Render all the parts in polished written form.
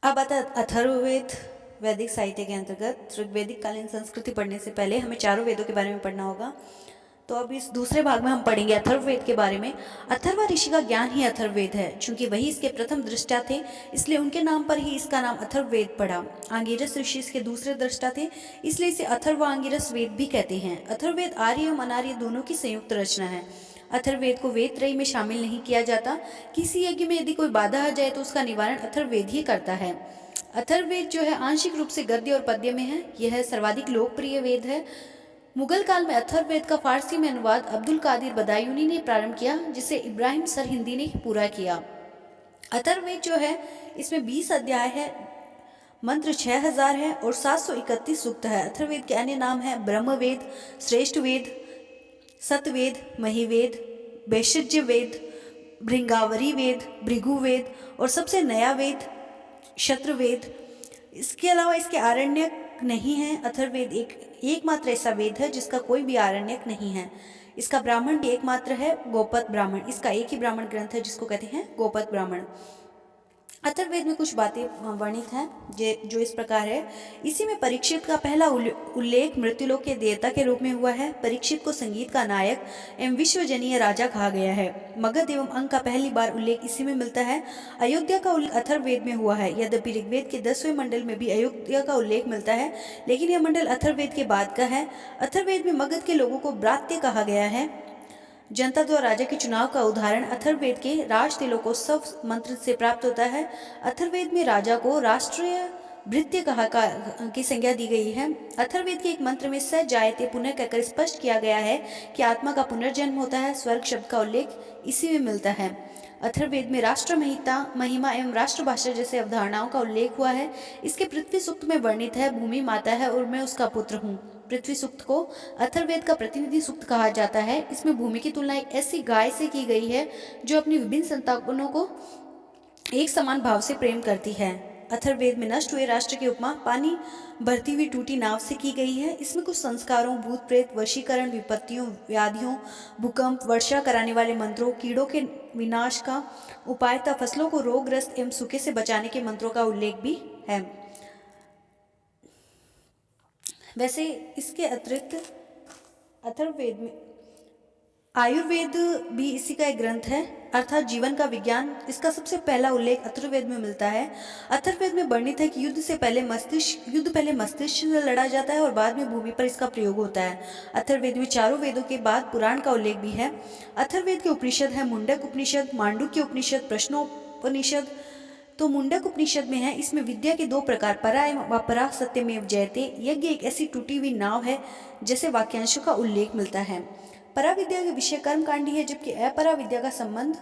अब आता है अथर्ववेद। वैदिक साहित्य के अंतर्गत ऋग्वेदिक कालीन संस्कृति पढ़ने से पहले हमें चारों वेदों के बारे में पढ़ना होगा। तो अब इस दूसरे भाग में हम पढ़ेंगे अथर्ववेद के बारे में। अथर्व ऋषि का ज्ञान ही अथर्ववेद है। चूंकि वही इसके प्रथम दृष्टा थे, इसलिए उनके नाम पर ही इसका नाम अथर्ववेद पड़ा। आंगिरस ऋषि इसके दूसरे दृष्टा थे, इसलिए इसे अथर्व आंगिरस वेद भी कहते हैं। अथर्ववेद आर्य एवं अनार्य दोनों की संयुक्त रचना है। अथर्ववेद को वेद त्रयी में शामिल नहीं किया जाता। किसी यज्ञ में यदि कोई बाधा आ जाए तो उसका निवारण अथर्ववेद ही करता है। अथर्ववेद जो है आंशिक रूप से गद्य और पद्य में है। यह सर्वाधिक लोकप्रिय वेद है। मुगल काल में अथर्ववेद का फारसी में अनुवाद अब्दुल कादिर बदायूनी ने प्रारंभ किया, जिसे इब्राहिम सरहिंदी ने पूरा किया। अथर्ववेद जो है इसमें 20 अध्याय है, मंत्र 6000 है और 731 सूक्त है। अथर्ववेद के अन्य नाम है ब्रह्मवेद, श्रेष्ठ वेद, सतवेद, महिवेद, वैशिज्य वेद, भृंगावरी वेद, भृगुवेद और सबसे नया वेद शत्रुवेद। इसके अलावा इसके आरण्यक नहीं है। अथर्ववेद एकमात्र ऐसा वेद है जिसका कोई भी आरण्यक नहीं है। इसका ब्राह्मण भी एकमात्र है, गोपत ब्राह्मण। इसका एक ही ब्राह्मण ग्रंथ है जिसको कहते हैं गोपत ब्राह्मण। अथर्ववेद में कुछ बातें वर्णित हैं जो इस प्रकार है। इसी में परीक्षित का पहला उल्लेख मृत्युलोक के देवता के रूप में हुआ है। परीक्षित को संगीत का नायक एवं विश्वजनीय राजा कहा गया है। मगध एवं अंग का पहली बार उल्लेख इसी में मिलता है। अयोध्या का उल्लेख अथर्ववेद में हुआ है। यद्यपि ऋग्वेद के 10वें मंडल में भी अयोध्या का उल्लेख मिलता है, लेकिन यह मंडल अथर्ववेद के बाद का है। अथर्ववेद में मगध के लोगों को ब्रात्य कहा गया है। जनता द्वारा राजा के चुनाव का उदाहरण अथर्ववेद के राज तिलोकोत्सव मंत्र से प्राप्त होता है। अथर्ववेद में राजा को राष्ट्रीय भृत्य की संज्ञा दी गई है। अथर्ववेद के एक मंत्र में स जायते पुनः कहकर स्पष्ट किया गया है कि आत्मा का पुनर्जन्म होता है। स्वर्ग शब्द का उल्लेख इसी में मिलता है। अथर्ववेद में राष्ट्र महिमा एवं राष्ट्रभाषा जैसे अवधारणाओं का उल्लेख हुआ है। इसके पृथ्वी सूक्त में वर्णित है, भूमि माता है और मैं उसका पुत्र हूँ। पृथ्वी सूक्त को अथर्ववेद का प्रतिनिधि सूक्त कहा जाता है। इसमें भूमि की तुलना एक ऐसी गाय से की गई है जो अपनी विभिन्न संतानों को एक समान भाव से प्रेम करती है। अथर्ववेद में नष्ट हुए राष्ट्र की उपमा पानी भरती हुई टूटी नाव से की गई है। इसमें कुछ संस्कारों, भूत प्रेत, वशीकरण, विपत्तियों, व्याधियों, भूकंप, वर्षा कराने वाले मंत्रों, कीड़ों के विनाश का उपाय तथा फसलों को रोगग्रस्त एवं सूखे से बचाने के मंत्रों का उल्लेख भी है। वैसे इसके अतिरिक्त अथर्ववेद में आयुर्वेद भी इसी का एक ग्रंथ है, अर्थात जीवन का विज्ञान। इसका सबसे पहला उल्लेख अथर्ववेद में मिलता है। अथर्ववेद में वर्णित है कि युद्ध पहले मस्तिष्क से लड़ा जाता है और बाद में भूमि पर इसका प्रयोग होता है। अथर्ववेद में चारों वेदों के बाद पुराण का उल्लेख भी है। अथर्ववेद के उपनिषद है मुंडक उपनिषद, मांडुक्य उपनिषद, प्रश्नोपनिषद। तो मुंडक उपनिषद में है, इसमें विद्या के 2 प्रकार परा एवं अपरा, सत्यमेव जयते। यज्ञ एक ऐसी टूटी हुई नाव है जैसे वाक्यांशों का उल्लेख मिलता है। परा विद्या के विषय कर्मकांडी है, जबकि अपरा विद्या का संबंध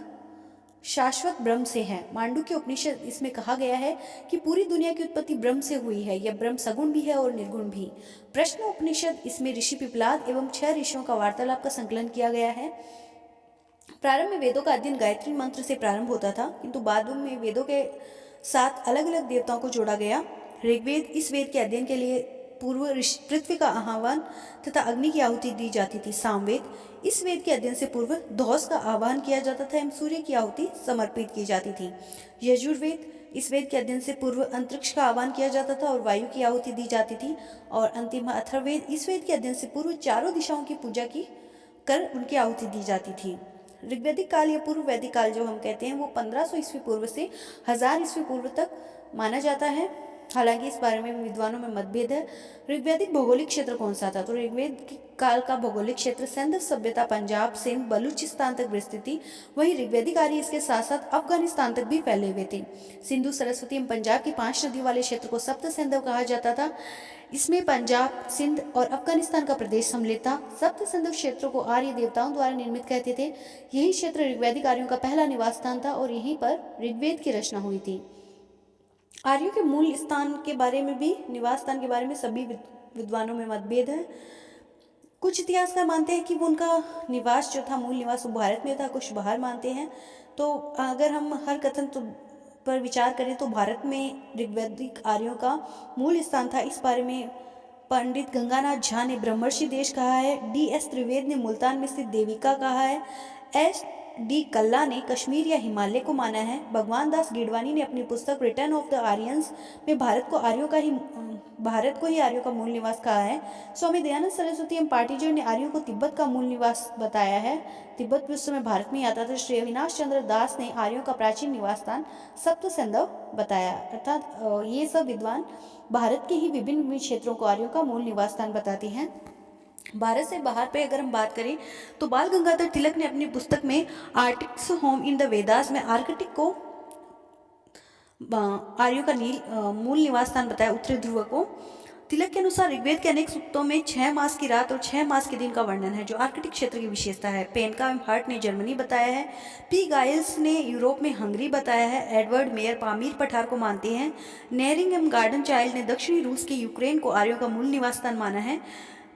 शाश्वत ब्रह्म से है। मांडुक्य उपनिषद इसमें कहा गया है कि पूरी दुनिया की उत्पत्ति ब्रह्म से हुई है। यह ब्रह्म सगुण भी है और निर्गुण भी। प्रश्न उपनिषद इसमें ऋषि पिपलाद एवं 6 ऋषियों का वार्तालाप का संकलन किया गया है। प्रारंभ में वेदों का अध्ययन गायत्री मंत्र से प्रारंभ होता था, किंतु बाद में वेदों के साथ अलग अलग देवताओं को जोड़ा गया। ऋग्वेद इस वेद के अध्ययन के लिए पूर्व पृथ्वी का आह्वान तथा अग्नि की आहुति दी जाती थी। सामवेद इस वेद के अध्ययन से पूर्व ध्वस का आह्वान किया जाता था एवं सूर्य की आहुति समर्पित की जाती थी। यजुर्वेद इस वेद के अध्ययन से पूर्व अंतरिक्ष का आह्वान किया जाता था और वायु की आहुति दी जाती थी। और अंतिम अथर्ववेद इस वेद के अध्ययन से पूर्व चारों दिशाओं की पूजा की कर उनकी आहुति दी जाती थी। ऋग्वैदिक काल या पूर्व वैदिक काल जो हम कहते हैं वो 1500 ईस्वी पूर्व से 1000 ईस्वी पूर्व तक माना जाता है। हालांकि इस बारे में विद्वानों में मतभेद है। ऋग्वैदिक भौगोलिक क्षेत्र कौन सा था? तो ऋग्वेद काल का भौगोलिक क्षेत्र सिंध सभ्यता, पंजाब, सिंध, बलूचिस्तान तक विस्तृत थी। वहीं ऋग्वैदिक आर्य इसके साथ साथ अफगानिस्तान तक भी फैले हुए थे। सिंधु, सरस्वती एवं पंजाब की 5 नदियों वाले क्षेत्र को सप्त सिंधव कहा जाता था। इसमें पंजाब, सिंध और अफगानिस्तान का प्रदेश सम्मिलित था। सप्त सिंधव क्षेत्रों को आर्य देवताओं द्वारा निर्मित कहते थे। यही क्षेत्र ऋग्वैदिक आर्यों का पहला निवास स्थान था और यहीं पर ऋग्वेद की रचना हुई थी। आर्यों के मूल स्थान के बारे में भी, निवास स्थान के बारे में सभी विद्वानों में मतभेद है। कुछ इतिहासकार मानते हैं कि वो उनका निवास जो था, मूल निवास वो भारत में था, कुछ बाहर मानते हैं। तो अगर हम हर कथन पर विचार करें तो भारत में ऋग्वैदिक आर्यों का मूल स्थान था। इस बारे में पंडित गंगानाथ झा ने ब्रह्मर्षि देश कहा है। D.S. त्रिवेद ने मुल्तान में स्थित देविका कहा है। डी कल्ला ने कश्मीर या हिमालय को माना है। भगवान दास गिडवानी ने अपनी पुस्तक रिटर्न ऑफ द आर्यंस में भारत को ही आर्यों का मूल निवास कहा है। स्वामी दयानंद सरस्वती एवं पार्टीजन ने आर्यों को तिब्बत का मूल निवास बताया है। तिब्बत भी उस समय भारत में ही आता था। श्री अविनाश चंद्र दास ने आर्यों का प्राचीन निवास स्थान सप्त सिंधव बताया। अर्थात ये सब विद्वान भारत के ही विभिन्न क्षेत्रों को आर्यों का मूल निवास स्थान बताते हैं। भारत से बाहर पे अगर हम बात करें तो बाल गंगाधर तिलक ने अपनी पुस्तक में आर्टिक्स होम इन द वेदास में आर्कटिक को आर्यों का मूल निवास स्थान बताया, उत्तरी ध्रुव को। तिलक के अनुसार ऋग्वेद के अनेक सूक्तों में 6 मास की रात और 6 मास के दिन का वर्णन है, जो आर्कटिक क्षेत्र की विशेषता है। पेनका एवं हर्ट ने जर्मनी बताया है। पी गाइल्स ने यूरोप में हंगरी बताया है। एडवर्ड मेयर पामीर पठार को मानते हैं। नेरिंग एवं गार्डन चाइल्ड ने दक्षिणी रूस के यूक्रेन को आर्यों का मूल निवास स्थान माना है।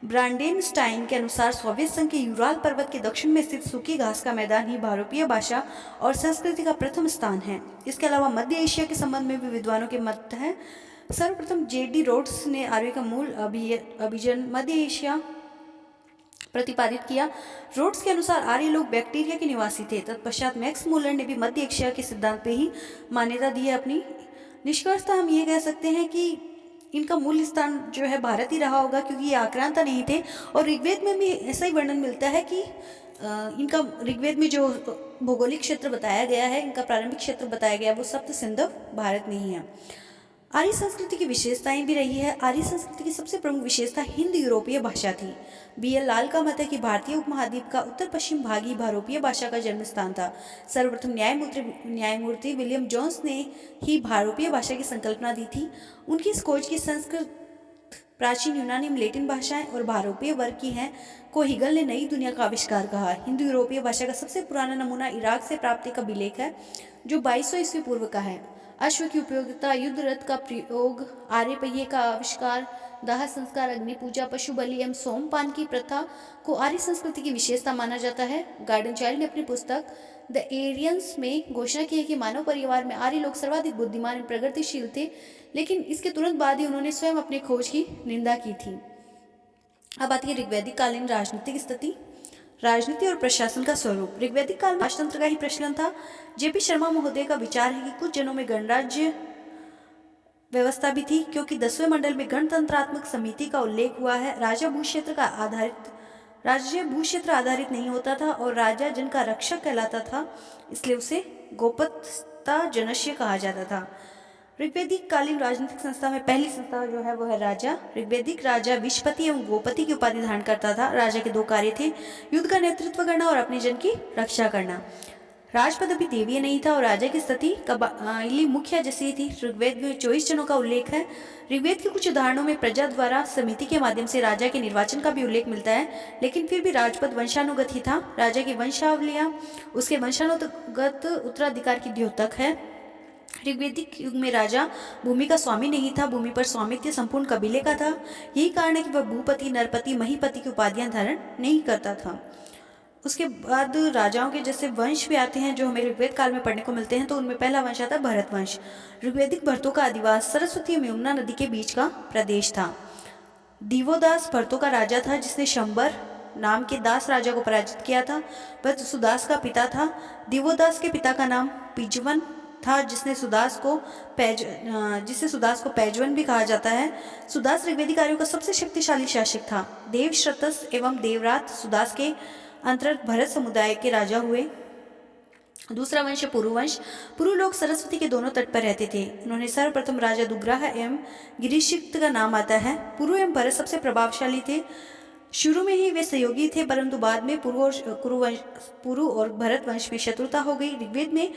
ब्रांडेनस्टाइन के अनुसार सोवियत संघ के यूराल पर्वत के दक्षिण में स्थित सूखी घास का मैदान ही भारतीय भाषा और संस्कृति का प्रथम स्थान है। इसके अलावा मध्य एशिया के संबंध में भी विद्वानों के मत हैं। सर्वप्रथम जेडी रोड्स ने आर्य का मूल अभिजन मध्य एशिया प्रतिपादित किया। रोड्स के अनुसार आर्य लोग बैक्टीरिया के निवासी थे। तत्पश्चात मैक्स मूलर ने भी मध्य एशिया के सिद्धांत पे ही मान्यता दी है अपनी। निष्कर्षतः हम ये कह सकते हैं कि इनका मूल स्थान जो है भारत ही रहा होगा, क्योंकि ये आक्रांता नहीं थे। और ऋग्वेद में भी ऐसा ही वर्णन मिलता है कि इनका ऋग्वेद में जो भौगोलिक क्षेत्र बताया गया है, इनका प्रारंभिक क्षेत्र बताया गया है, वो सप्त सिंधव भारत में ही है। आर्य संस्कृति की विशेषताएं भी रही है। आर्य संस्कृति की सबसे प्रमुख विशेषता हिंद यूरोपीय भाषा थी। BL लाल का मत है कि भारतीय उपमहाद्वीप का उत्तर पश्चिम भाग ही भारोपीय भाषा का जन्म स्थान था। सर्वप्रथम न्यायमूर्ति विलियम जोन्स ने ही भारोपीय भाषा की संकल्पना दी थी। उनकी इस खोज की संस्कृत, प्राचीन यूनानी में लैटिन भाषाएं और भारोपीय वर्ग की हैं को हिगल ने नई दुनिया का आविष्कार कहा। हिंदू यूरोपीय भाषा का सबसे पुराना नमूना इराक से प्राप्त एक अभिलेख है, जो 2200 ईस्वी पूर्व का है। अश्व की उपयोगिता, युद्ध रथ का प्रयोग, आर्य पहिए का आविष्कार, दाह संस्कार, अग्नि पूजा, पशु बलि एवं सोमपान की प्रथा को आर्य संस्कृति की विशेषता माना जाता है। गार्डन चाइल्ड ने अपनी पुस्तक द एरियंस में घोषणा की है कि मानव परिवार में आर्य लोग सर्वाधिक बुद्धिमान एवं प्रगतिशील थे, लेकिन इसके तुरंत बाद ही उन्होंने स्वयं अपने खोज की निंदा की थी। अब आती है ऋग्वैदिक कालीन राजनीतिक स्थिति, राजनीति और प्रशासन का स्वरूप। ऋग्वैदिक काल में राजतंत्र का ही प्रचलन था। JP शर्मा महोदय का विचार है कि कुछ जनों में गणराज्य व्यवस्था भी थी, क्योंकि 10वें मंडल में गणतंत्रात्मक समिति का उल्लेख हुआ है। राज्य भूक्षेत्र आधारित नहीं होता था और राजा जन का रक्षक कहलाता था, इसलिए उसे गोपता जनस्य कहा जाता था। ऋग्वैदिक कालीन राजनीतिक संस्था में पहली संस्था जो है वो है राजा। ऋग्वैदिक राजा विषपति एवं गोपति की उपाधि धारण करता था। राजा के 2 कार्य थे, युद्ध का नेतृत्व करना और अपने जन की रक्षा करना। राजपद अभी देवीय नहीं था और राजा की स्थिति कबाइली मुखिया जैसी थी। ऋग्वेद में 24 जनों का उल्लेख है। ऋग्वेद के कुछ उदाहरणों में प्रजा द्वारा समिति के माध्यम से राजा के निर्वाचन का भी उल्लेख मिलता है, लेकिन फिर भी राजपद वंशानुगत ही था। राजा की वंशावलियां उसके वंशानुगत उत्तराधिकार की द्योतक है। ऋग्वैदिक युग में राजा भूमि का स्वामी नहीं था, भूमि पर स्वामित्व संपूर्ण कबीले का था। यही कारण है कि वह भूपति, नरपति, महीपति की उपाधियां धारण नहीं करता था। उसके बाद राजाओं के जैसे वंश भी आते हैं जो हमें ऋग्वेद काल में पढ़ने को मिलते हैं। तो उनमें पहला वंश आता है भरत वंश। ऋग्वैदिक भरतों का आदिवास सरस्वती और यमुना नदी के बीच का प्रदेश था। दिवोदास भरतों का राजा था, जिसने शंबर नाम के दास राजा को पराजित किया था। वह सुदास का पिता था। दिवोदास के पिता का नाम पिजवन था, जिसे सुदास को पैजवन भी कहा जाता है। सुदास ऋग्वैदिक आर्यों का सबसे शक्तिशाली शासक था। देवश्रतस एवं देवरात सुदास के अंतर्गत भरत समुदाय के राजा हुए। दूसरा वंश पुरुवंश। पुरु लोग सरस्वती के दोनों तट पर रहते थे। उन्होंने सर्वप्रथम राजा दुग्राह एवं गिरिशिक्त का नाम आता है। पुरु एवं भरत सबसे प्रभावशाली थे। शुरू में ही वे सहयोगी थे, परंतु बाद में पुरु और भरत वंश में शत्रुता हो गई। ऋग्वेद में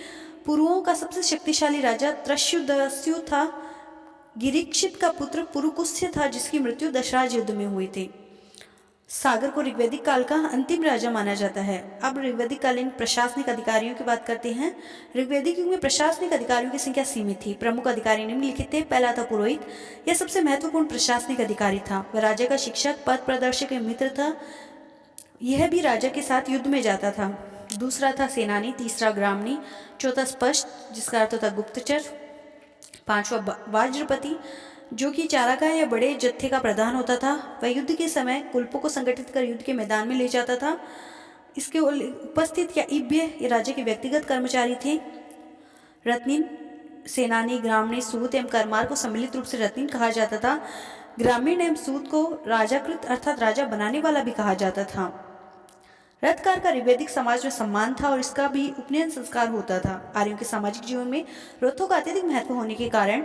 पुरुओं का सबसे शक्तिशाली राजा त्रस्युदस्यु था। गिरिक्षित का पुत्र पुरुकुस्य था, जिसकी मृत्यु दशराज युद्ध में हुई थी। सागर को ऋग्वैदिक काल का अंतिम राजा माना जाता है। अब ऋग्वैदिक कालीन प्रशासनिक अधिकारियों की बात करते हैं। ऋग्वैदिक युग में प्रशासनिक अधिकारियों की संख्या सीमित थी। प्रमुख अधिकारी निम्नलिखित थे। पहला था पुरोहित। यह सबसे महत्वपूर्ण प्रशासनिक अधिकारी था। वह राजा का शिक्षक, पथ प्रदर्शक एवं मित्र था। यह भी राजा के साथ युद्ध में जाता था। दूसरा था सेनानी। तीसरा ग्रामणी। चौथा स्पष्ट, जिसका अर्थ होता गुप्तचर। पांचवा वाज्रपति, जो कि चारागाह या बड़े जत्थे का प्रधान होता था। वह युद्ध के समय कुल्पों को संगठित कर युद्ध के मैदान में ले जाता था। इसके उपस्थित या इव्य ये राजा के व्यक्तिगत कर्मचारी थे। रत्निन, सेनानी, ग्रामीण, सूत एवं करमार को सम्मिलित रूप से रत्निन कहा जाता था। ग्रामीण एवं सूत को राजाकृत अर्थात राजा बनाने वाला भी कहा जाता था। रथकार का ऋग्वैदिक समाज में सम्मान था और इसका भी उपनयन संस्कार होता था। आर्यों के सामाजिक जीवन में रथों का अत्यधिक महत्व होने के कारण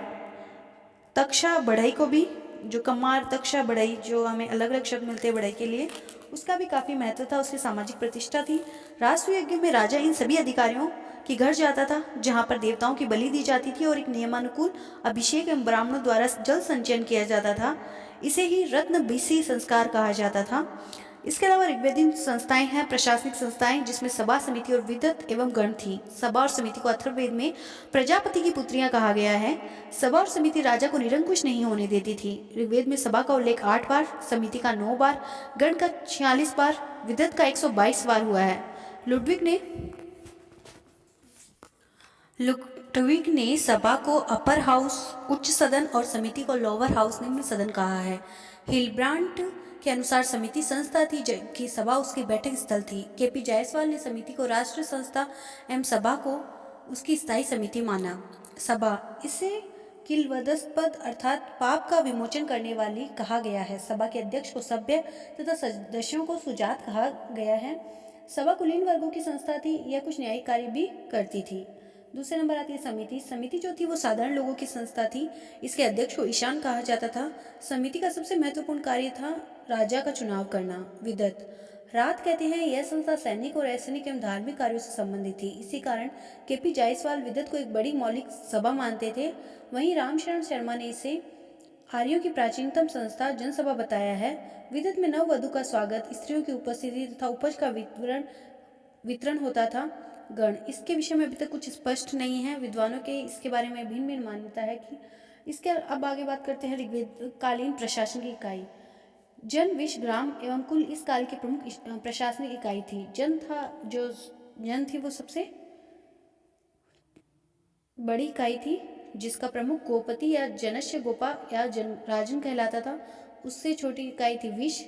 तक्षा बढ़ई को भी, जो कमार तक्षा बढ़ई, जो हमें अलग अलग शब्द मिलते हैं बढ़ई के लिए, उसका भी काफ़ी महत्व था, उसकी सामाजिक प्रतिष्ठा थी। राष्ट्रीय यज्ञ में राजा इन सभी अधिकारियों के घर जाता था जहाँ पर देवताओं की बलि दी जाती थी और एक नियमानुकूल अभिषेक एवं ब्राह्मणों द्वारा जल संचयन किया जाता था। इसे ही रत्न बीसी संस्कार कहा जाता था। इसके अलावा ऋग्वेदिक संस्थाएं हैं, प्रशासनिक संस्थाएं, जिसमें सभा, समिति और विदत एवं गण थी। सभा और समिति को अथर्ववेद में प्रजापति की पुत्रियां कहा गया है। सभा और समिति राजा को निरंकुश नहीं होने देती थी। ऋग्वेद में सभा का उल्लेख 8 बार, समिति का 9 बार, गण का 46 बार, विदत का 122 बार हुआ है। लुडविग ने सभा को अपर हाउस उच्च सदन और समिति को लोअर हाउस निम्न सदन कहा है। हिलब्रांट के अनुसार समिति संस्था थी जबकि सभा उसकी बैठक स्थल थी। केपी जायसवाल ने समिति को राष्ट्रीय संस्था एवं सभा को उसकी स्थायी समिति माना। सभा, इसे किलवदस्पद अर्थात पाप का विमोचन करने वाली कहा गया है। सभा के अध्यक्ष को सभ्य तथा सदस्यों को सुजात कहा गया है। सभा कुलीन वर्गों की संस्था थी, यह कुछ न्यायिक कार्य भी करती थी। दूसरे नंबर आती है समिति। समिति जो थी वो साधारण लोगों की संस्था थी। इसके अध्यक्ष को ईशान कहा जाता था। समिति का सबसे महत्वपूर्ण कार्य था राजा का चुनाव करना। विदत, रात कहते हैं यह संस्था सैनिक और असैनिक एवं धार्मिक कार्यों से संबंधित थी। इसी कारण केपी जायसवाल विदत को एक बड़ी मौलिक सभा मानते थे। वहीं रामशरण शर्मा ने इसे आर्यों की प्राचीनतम संस्था जनसभा बताया है। विदत में नव वधु का स्वागत, स्त्रियों की उपस्थिति तथा उपज का वितरण होता था। गण, इसके विषय में अभी तक कुछ स्पष्ट नहीं है। विद्वानों के इसके बारे में भिन्न भिन्न मान्यता है कि इसके। अब आगे बात करते हैं ऋग्वेद कालीन प्रशासन की इकाई। जन, विश, ग्राम एवं कुल इस काल की प्रमुख प्रशासनिक इकाई थी। जन थी वो सबसे बड़ी इकाई थी, जिसका प्रमुख गोपति या जनस्य गोपा या राजन कहलाता था। उससे छोटी इकाई थी विश,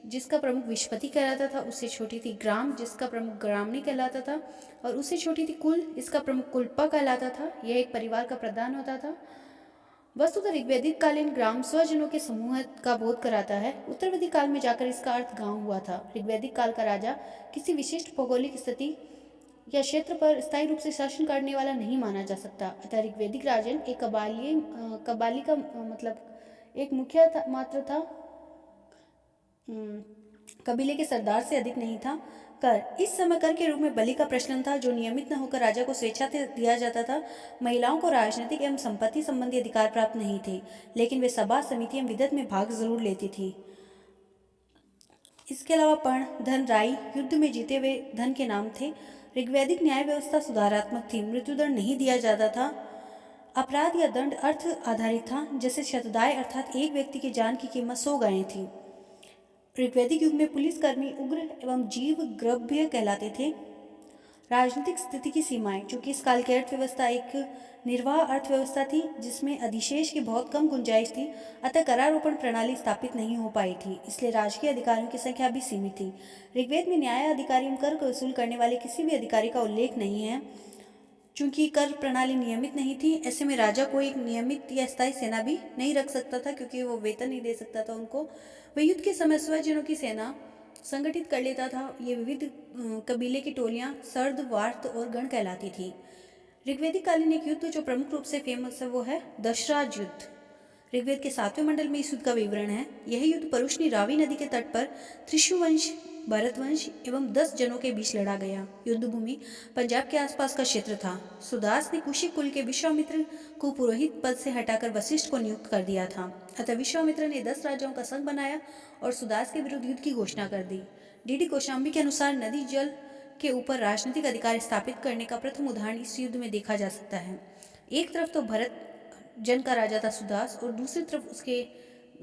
जिसका प्रमुख विशपति कहलाता था। उससे छोटी थी ग्राम, जिसका प्रमुख ग्रामणी कहलाता था। और उससे छोटी थी कुल, इसका प्रमुख कुलपा कहलाता था। यह एक परिवार का प्रधान होता था। वस्तुतः ऋग्वैदिक कालीन ग्राम स्वजनों के समूह का बोध कराता है। उत्तर वैदिक काल में जाकर इसका अर्थ गांव हुआ था। ऋग्वैदिक काल का राजा किसी विशिष्ट भौगोलिक स्थिति या क्षेत्र पर स्थायी रूप से शासन करने वाला नहीं माना जा सकता। अतः ऋग्वैदिक राजन एक कबाली का मतलब एक मुखिया मात्र था, कबीले के सरदार से अधिक नहीं था। कर, इस समय कर के रूप में बलि का प्रचलन था, जो नियमित न होकर राजा को स्वेच्छा से दिया जाता था। महिलाओं को राजनीतिक एवं संपत्ति संबंधी अधिकार प्राप्त नहीं थे, लेकिन वे सभा, समिति एवं विदत में भाग जरूर लेती थी। इसके अलावा पर्ण, धन, राई युद्ध में जीते हुए धन के नाम थे। ऋग्वैदिक न्याय व्यवस्था सुधारात्मक थी। मृत्युदंड नहीं दिया जाता था। अपराध या दंड अर्थ आधारित था, जैसे शतदाय अर्थात एक व्यक्ति की जान की कीमत 100 गायें थी। ऋग्वैदिक युग में पुलिसकर्मी उग्र एवं जीव ग्रभ्य कहलाते थे। राजनीतिक स्थिति की सीमाएं, चूंकि इस काल की अर्थव्यवस्था एक निर्वाह अर्थव्यवस्था थी जिसमें अधिशेष की बहुत कम गुंजाइश थी, अतः करारोपण प्रणाली स्थापित नहीं हो पाई थी, इसलिए राजकीय अधिकारियों की संख्या भी सीमित थी। ऋग्वेद में न्याय अधिकारी एवं कर वसूल करने वाले किसी भी अधिकारी का उल्लेख नहीं है। चूंकि कर प्रणाली नियमित नहीं थी, ऐसे में राजा को एक नियमित या स्थायी सेना भी नहीं रख सकता था, क्योंकि वो वेतन नहीं दे सकता था उनको। वह युद्ध के समय स्वजनों की सेना संगठित कर लेता था। ये विविध कबीले की टोलियां सर्द, वार्त और गण कहलाती थी। ऋग्वैदिक कालीन एक युद्ध जो प्रमुख रूप से फेमस है वो है दशराज युद्ध। ऋग्वेद के 7वें मंडल में इस युद्ध का विवरण है। यह युद्ध परुष्णी रावी नदी के तट पर त्रिशुवंश, भरतवंश एवं 10 जनों के बीच लड़ा गया। युद्ध भूमि पंजाब के आसपास का क्षेत्र था। सुदास ने कुशी कुल के विश्वामित्र को पुरोहित पद से हटाकर वशिष्ठ को नियुक्त कर दिया था। अतः विश्वामित्र ने 10 राजाओं का संघ बनाया और सुदास के विरुद्ध युद्ध की घोषणा कर दी। डीडी कौशाम्बी के अनुसार नदी जल के ऊपर राजनीतिक अधिकार स्थापित करने का प्रथम उदाहरण इस युद्ध में देखा जा सकता है। एक तरफ तो भरत जन का राजा था सुदास, और दूसरी तरफ उसके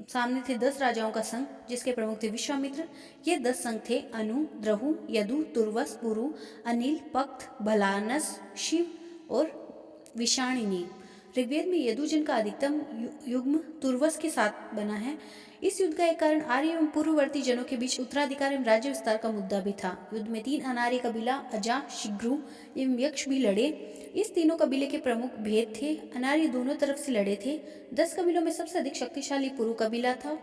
सामने थे 10 राजाओं का संघ, जिसके प्रमुख थे विश्वामित्र। ये 10 संघ थे अनु, द्रहु, यदु, तुर्वस, पुरु, अनिल, पक्त, भलानस, शिव और विषाणिनी। ऋग्वेद में यदुजन का अधिकतम युग्म तुर्वस के साथ बना है। इस युद्ध का एक कारण आर्य एवं पूर्ववर्ती जनों के बीच उत्तराधिकार एवं राज्य विस्तार का मुद्दा भी था। युद्ध में 3 अनार्य कबीला अजा, शिग्रु एवं यक्ष भी लड़े। इस तीनों कबीले के प्रमुख भेद थे। अनार्य दोनों तरफ से लड़े थे। 10 कबीलों में सबसे अधिक शक्तिशाली पुरु कबीला था।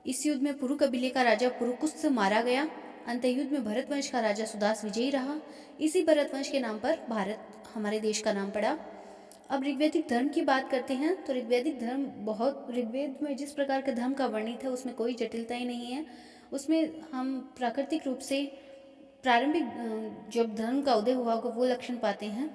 इस युद्ध में पुरु कबीले का राजा पुरुकुस मारा गया। अंत युद्ध में भरत वंश का राजा सुदास विजयी रहा। इसी भरत वंश के नाम पर भारत हमारे देश का नाम पड़ा। अब ऋग्वैदिक धर्म की बात करते हैं तो ऋग्वैदिक धर्म ऋग्वेद में जिस प्रकार के धर्म का वर्णित है उसमें कोई जटिलता ही नहीं है। उसमें हम प्राकृतिक रूप से प्रारंभिक जब धर्म का उदय हुआ होगा वो लक्षण पाते हैं।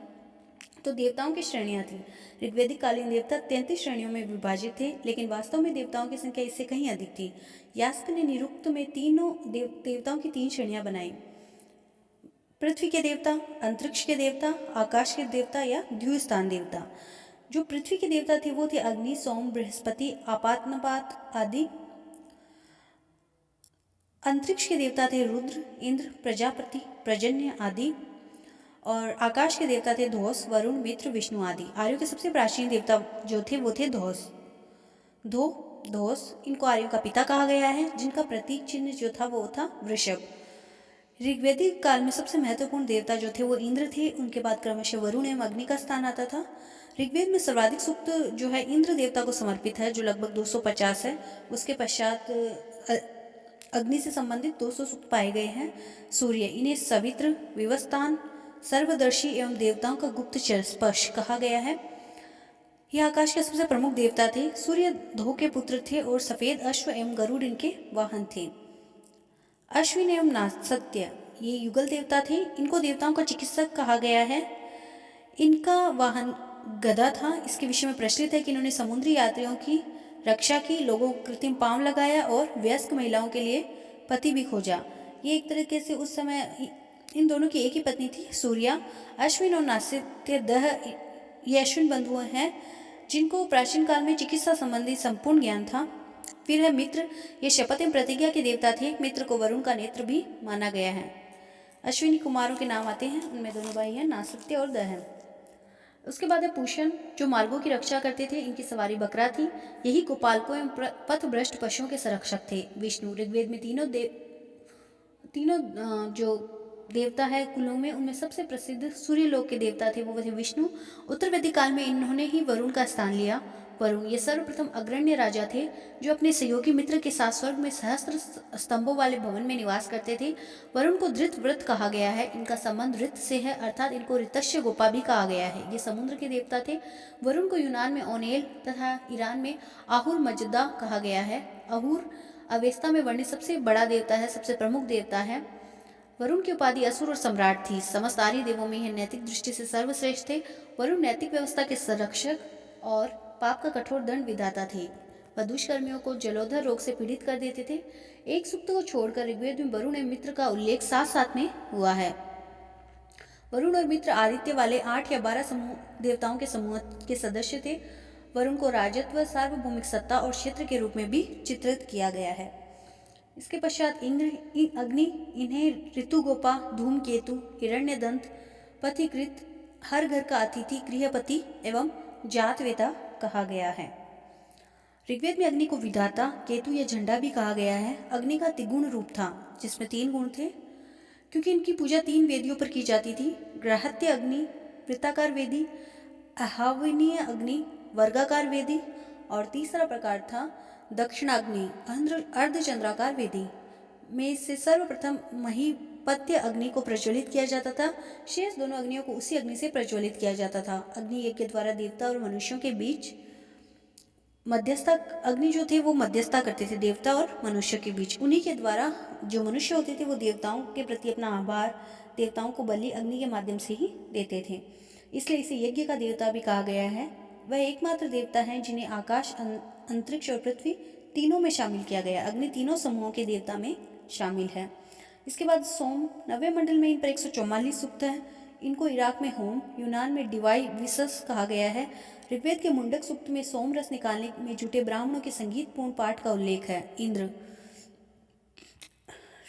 तो देवताओं की श्रेणियाँ थी। ऋग्वैदिक कालीन देवता 33 श्रेणियों में विभाजित थे, लेकिन वास्तव में देवताओं की संख्या इससे कहीं अधिक थी। यास्क ने निरुक्त में तीनों देवताओं की 3 श्रेणियाँ बनाई: पृथ्वी के देवता, अंतरिक्ष के देवता, आकाश के देवता या द्युस्थान देवता। जो पृथ्वी के देवता थे वो थे अग्नि, सोम, बृहस्पति, आपातनपात आदि। अंतरिक्ष के देवता थे रुद्र, इंद्र, प्रजापति, पर्जन्य आदि। और आकाश के देवता थे धोस, वरुण, मित्र, विष्णु आदि। आर्यों के सबसे प्राचीन देवता जो थे वो थे धोस। इनको आर्यों का पिता कहा गया है, जिनका प्रतीक चिन्ह जो था वो था वृषभ। ऋग्वैदिक काल में सबसे महत्वपूर्ण देवता जो थे वो इंद्र थे। उनके बाद क्रमशः वरुण एवं अग्नि का स्थान आता था। ऋग्वेद में सर्वाधिक सूक्त जो है इंद्र देवता को समर्पित है, जो लगभग 250 है। उसके पश्चात अग्नि से संबंधित 200 सूक्त पाए गए हैं। सूर्य, इन्हें सवित्र, विवस्तान, सर्वदर्शी एवं देवताओं का गुप्तचर स्पर्श कहा गया है। यह आकाश के सबसे प्रमुख देवता थे। सूर्य धो के पुत्र थे और सफेद अश्व एवं गरुड़ इनके वाहन थे। अश्विन एवं नासत्य ये युगल देवता थे। इनको देवताओं का चिकित्सक कहा गया है। इनका वाहन गदा था। इसके विषय में प्रचलित है कि इन्होंने समुद्री यात्रियों की रक्षा की, लोगों को कृत्रिम पांव लगाया और वयस्क महिलाओं के लिए पति भी खोजा। ये एक तरीके से उस समय इन दोनों की एक ही पत्नी थी, सूर्या। अश्विन और नासित्य दह ये अश्विन बंधु हैं, जिनको प्राचीन काल में चिकित्सा संबंधी संपूर्ण ज्ञान था। फिर है मित्र, ये शपथ एवं प्रतिज्ञा के देवता थे। मित्र को वरुण का नेत्र भी माना गया है। अश्विनी कुमारों के नाम आते हैं, उनमें दोनों भाई हैं, नासत्य और दह। उसके बाद है पूषण, जो मार्गों की रक्षा करते थे। इनकी सवारी बकरा थी। यही गोपालकों एवं पथभ्रष्ट पशुओं के संरक्षक थे। विष्णु, ऋग्वेद में तीनों जो देवता है कुलों में, उनमें सबसे प्रसिद्ध सूर्यलोक के देवता थे वो थे विष्णु। उत्तर वैदिक काल में इन्होंने ही वरुण का स्थान लिया। वरुण ये सर्वप्रथम अग्रण्य राजा थे, जो अपने सहयोगी मित्र के साथ स्वर्ग में सहस्त्र स्तंभों वाले भवन में निवास करते थे। वरुण को धृतव्रत कहा गया है। इनका संबंध ऋत से है, अर्थात इनको ऋतस्य गोपा भी कहा गया है। ये समुद्र के देवता थे। वरुण को यूनान में ओनेल तथा ईरान में आहुर मजदा कहा गया है। आहुर अवेस्ता में वर्णित सबसे बड़ा देवता है, सबसे प्रमुख देवता है। वरुण की उपाधि असुर और सम्राट थी। समस्त आर्य देवों में यह नैतिक दृष्टि से सर्वश्रेष्ठ थे। वरुण नैतिक व्यवस्था के संरक्षक और पाप का कठोर दंड विधाता थे। वह दुष्कर्मियों को जलोधर रोग से पीड़ित कर देते थे। एक सूक्त को छोड़कर ऋग्वेद में वरुण एवं मित्र का उल्लेख साथ साथ में हुआ है। वरुण और मित्र आदित्य वाले 8 या 12 देवताओं के समूह के सदस्य थे। वरुण को राजत्व, सार्वभौमिक सत्ता और क्षेत्र के रूप में भी चित्रित किया गया है। इसके पश्चात इंद्र, अग्नि, इन्हें ऋतुगोपा, धूमकेतु, हिरण्यदंत, पथिकृत, हर घर का अतिथि, गृहपति एवं जातवेता कहा गया है। ऋग्वेद में अग्नि को विधाता, केतु या झंडा भी कहा गया है। अग्नि का त्रिगुण रूप था, जिसमें 3 गुण थे, क्योंकि इनकी पूजा 3 वेदियों पर की जाती थी: ग्राहत्य अग्नि, वृत्ताकार वेदी, आह्वनीय अग्नि, वर्गाकार वेदी, और तीसरा प्रकार था दक्षिणाग्नि, अर्धचंद्राकार वेदी। में से सर्वप्रथम महीपत्य अग्नि को प्रज्वलित किया जाता था। शेष दोनों अग्नियों को उसी अग्नि से प्रज्वलित किया जाता था। अग्नि यज्ञ के द्वारा देवता और मनुष्यों के बीच मध्यस्थता, अग्नि जो थे वो मध्यस्थता करते थे देवता और मनुष्य के बीच। उन्हीं के द्वारा जो मनुष्य होते थे वो देवताओं के प्रति अपना आभार, देवताओं को बलि अग्नि के माध्यम से ही देते थे। इसलिए इसे यज्ञ का देवता भी कहा गया है। वह एकमात्र देवता है जिन्हें आकाश, अंतरिक्ष और पृथ्वी तीनों में शामिल किया गया। अग्नि तीनों समूहों के देवता में शामिल है। इसके बाद सोम, नवे मंडल में इन पर 144 सूक्त है। इनको इराक में होम, यूनान में डिवाई विसस कहा गया है। ऋग्वेद के मुंडक सूक्त में सोम रस निकालने में जुटे ब्राह्मणों के संगीतपूर्ण पाठ का उल्लेख है। इंद्र,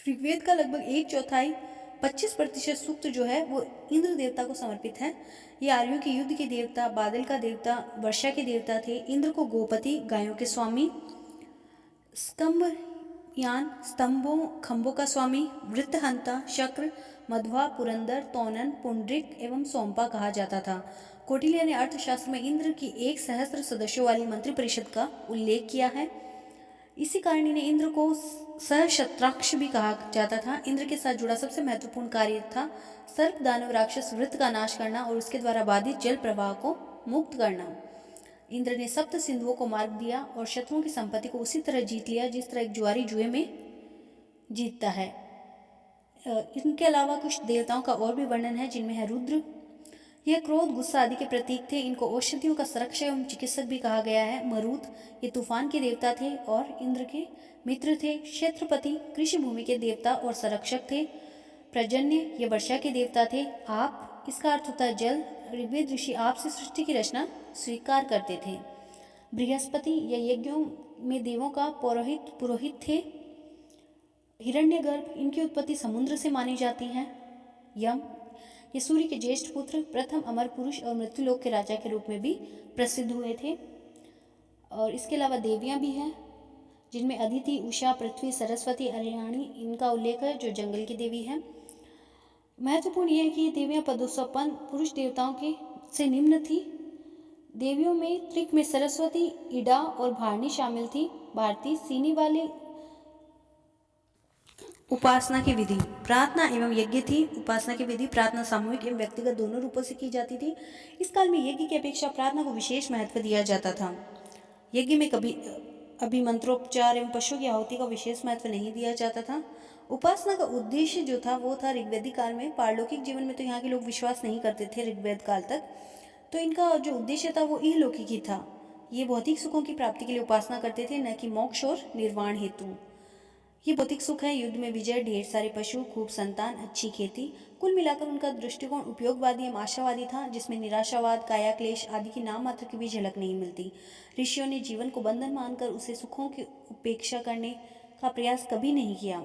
ऋग्वेद का लगभग 1/4 25% सूक्त जो है वो इंद्र देवता को समर्पित है। ये आर्यों के युद्ध के देवता, बादल का देवता, वर्षा के देवता थे। इंद्र को गोपति, गायों के स्वामी, स्तंभों खंभों का स्वामी, वृत्तहंता, शक्र, मध्वा, पुरंदर, तौनन, पुंडरिक एवं सोमपा कहा जाता था। कौटिल्य ने अर्थशास्त्र में इंद्र की 1 सहस्त्र सदस्यों वाली मंत्रिपरिषद का उल्लेख किया है। इसी कारण इन्हें इंद्र को सहस्त्राक्ष भी कहा जाता था। इंद्र के साथ जुड़ा सबसे महत्वपूर्ण कार्य था सर्प दानव राक्षस वृत्त का नाश करना और उसके द्वारा बाधित जल प्रवाह को मुक्त करना। इंद्र ने सप्त सिंधुओं को मार्ग दिया और शत्रुओं की संपत्ति को उसी तरह जीत लिया जिस तरह एक जुआरी जुए में जीतता है। इनके अलावा कुछ देवताओं का और भी वर्णन है, जिनमें है रुद्र। यह क्रोध, गुस्सा आदि के प्रतीक थे। इनको औषधियों का संरक्षक एवं चिकित्सक भी कहा गया है। मरुत, ये तूफान के देवता थे और इंद्र के मित्र थे। क्षेत्रपति, कृषि भूमि के देवता और संरक्षक थे। प्रजन्य, ये वर्षा के देवता थे। आप, इसका अर्थ होता है जल। ऋग्वेद ऋषि आप से सृष्टि की रचना स्वीकार करते थे। बृहस्पति, ये यज्ञों में देवों का पुरोहित थे। हिरण्यगर्भ, इनकी उत्पत्ति समुद्र से मानी जाती है। यम, ये सूर्य के ज्येष्ठ पुत्र, प्रथम अमर पुरुष और मृत्युलोक के राजा के रूप में भी प्रसिद्ध हुए थे। और इसके अलावा देवियां भी हैं, जिनमें अदिति, उषा, पृथ्वी, सरस्वती, अर्याणी, इनका उल्लेख है, जो जंगल की देवी है। महत्वपूर्ण यह है कि ये देवियां पदोत्पन्न पुरुष देवताओं के से निम्न थी। देवियों में त्रिक में सरस्वती, इडा और भारणी शामिल थी। भारती, सीनी वाले उपासना की विधि प्रार्थना एवं यज्ञ थी। उपासना की विधि प्रार्थना सामूहिक एवं व्यक्तिगत दोनों रूपों से की जाती थी। इस काल में यज्ञ की अपेक्षा प्रार्थना को विशेष महत्व दिया जाता था। यज्ञ में कभी अभिमंत्रोपचार एवं पशु की आहुति का विशेष महत्व नहीं दिया जाता था। उपासना का उद्देश्य जो था वो था ऋग्वेदिक काल में। पारलौकिक जीवन में तो यहाँ के लोग विश्वास नहीं करते थे ऋग्वेद काल तक, तो इनका जो उद्देश्य था वो इहलौकिक ही था। ये भौतिक सुखों की प्राप्ति के लिए उपासना करते थे, न कि मोक्ष और निर्वाण हेतु। ये भौतिक सुख है, युद्ध में विजय, ढेर सारे पशु, खूब संतान, अच्छी खेती। कुल मिलाकर उनका दृष्टिकोण उपयोगवादी एवं आशावादी था, जिसमें निराशावाद, काया क्लेश आदि की नाम मात्र की भी झलक नहीं मिलती। ऋषियों ने जीवन को बंधन मानकर उसे सुखों की उपेक्षा करने का प्रयास कभी नहीं किया।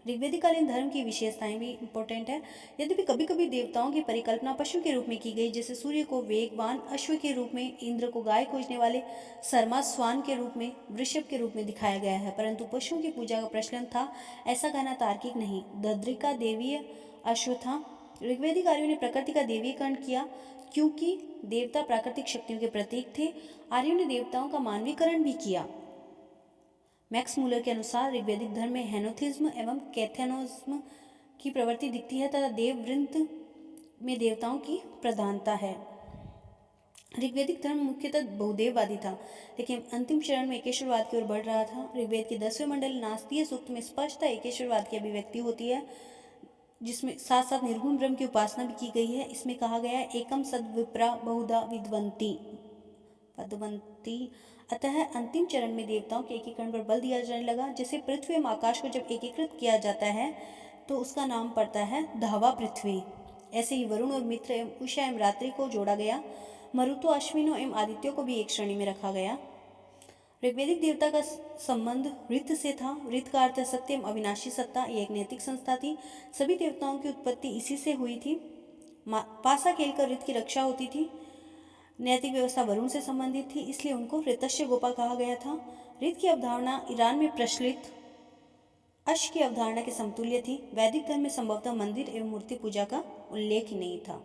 ऋग्वेदिककालीन धर्म की विशेषताएं भी इम्पोर्टेंट है। यद्यपि कभी कभी देवताओं की परिकल्पना पशु के रूप में की गई, जैसे सूर्य को वेगवान अश्व के रूप में, इंद्र को गाय खोजने वाले सरमा स्वान के रूप में, वृषभ के रूप में दिखाया गया है, परंतु पशुओं की पूजा का प्रचलन था, ऐसा कहना तार्किक नहीं। दद्रिका देवीय अश्व था। ऋग्वेदिक आर्यों ने प्रकृति का देवीकरण किया, क्योंकि देवता प्राकृतिक शक्तियों के प्रतीक थे। आर्यों ने देवताओं का मानवीकरण भी किया। मैक्स मूलर के अनुसार ऋग्वेदिक धर्म में हेनोथिज्म एवं कैथेनोज्म की प्रवृत्ति दिखती है तथा देववृंत में देवताओं की प्रधानता है। ऋग्वेदिक धर्म मुख्यतः बहुदेववादी था, लेकिन अंतिम चरण में एकेश्वरवाद की ओर बढ़ रहा था। ऋग्वेद के 10वें मंडल नास्तीय सूक्त में स्पष्टतः एकेश्वरवाद की अभिव्यक्ति होती है, जिसमें साथ साथ निर्गुण ब्रह्म की उपासना भी की गई है। इसमें कहा गया है एकम सद विप्रा बहुधा विद्वंती। अतः अंतिम चरण में देवताओं के एकीकरण पर बल दिया जाने लगा। जैसे पृथ्वी एवं आकाश को जब एकीकृत किया जाता है तो उसका नाम पड़ता है धावा पृथ्वी। ऐसे ही वरुण और मित्र एवं उषा एवं रात्रि को जोड़ा गया। मरुतो, अश्विनों एवं आदित्यों को भी एक श्रेणी में रखा गया। ऋग्वेदिक देवता का संबंध ऋत से था। ऋत का अर्थ सत्य एवं अविनाशी सत्ता। ये एक नैतिक संस्था थी। सभी देवताओं की उत्पत्ति इसी से हुई थी। पासा खेलकर ऋत की रक्षा होती थी। नैतिक व्यवस्था वरुण से संबंधित थी, इसलिए उनको ऋतस्य गोपा कहा गया था। ऋत की अवधारणा ईरान में प्रचलित अश की अवधारणा के समतुल्य थी। वैदिक धर्म में संभवतः मंदिर एवं मूर्ति पूजा का उल्लेख ही नहीं था।